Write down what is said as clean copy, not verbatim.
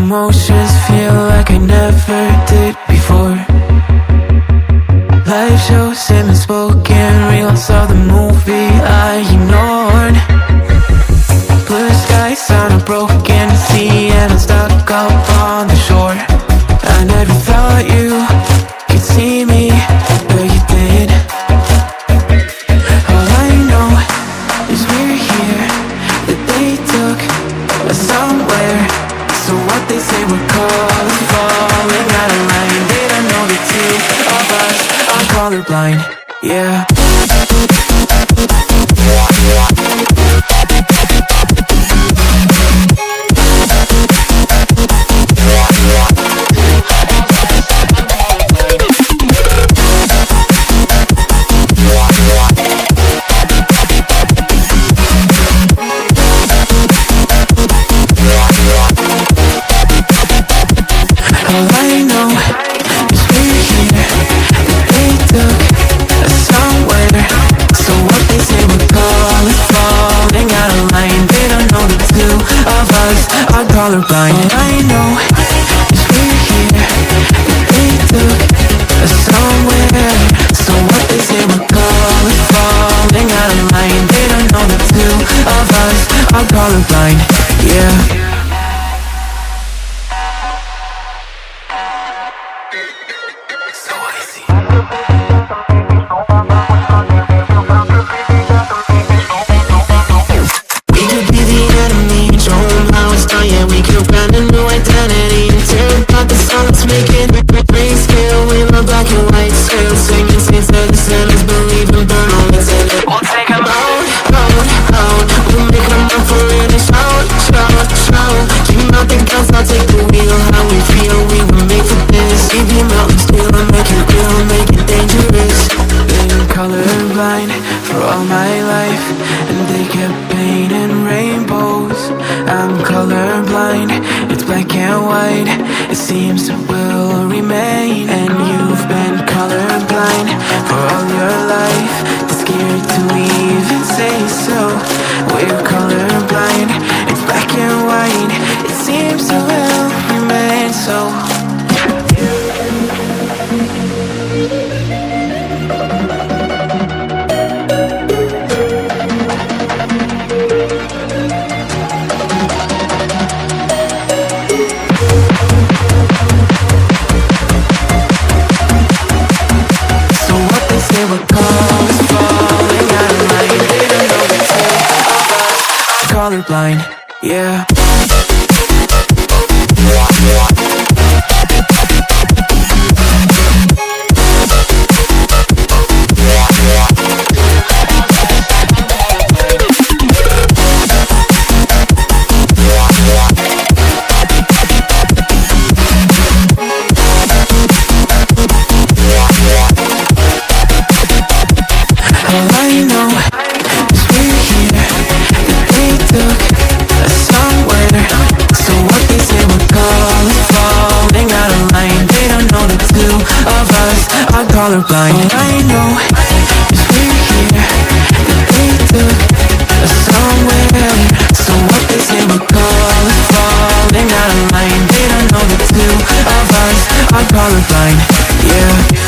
emotions feel like I never did before. Live shows and unspoken reels of the movie I ignored. Blue skies on a broken sea and I'm stuck up on the shore. I never thought you could see me, but you did. All I know is we're here, that they took us somewhere. So what they say we're calling, falling out of line. They don't know the two of us are colorblind, yeah. All I know is we're here, that they took us somewhere. So what they say we're calling, falling out of line. They don't know the two of us are colorblind. All I know is we're here, that they took us somewhere. So what they say we're calling, falling out of line. They don't know the two of us are colorblind, yeah. Colorblind for all my life, and they kept painting rainbows. I'm colorblind, it's black and white. It seems it will remain. And you've been colorblind for all your life, too scared to even say so. We're colorblind, it's black and white. It seems it will remain so. Colorblind, yeah. All I know is we're here, that they took us somewhere. So what they say we're calling, falling out of line. They don't know the two of us are colorblind. All I know is we're here, that they took us somewhere. So what they say we're calling, falling out of line. They don't know the two of us are colorblind, yeah.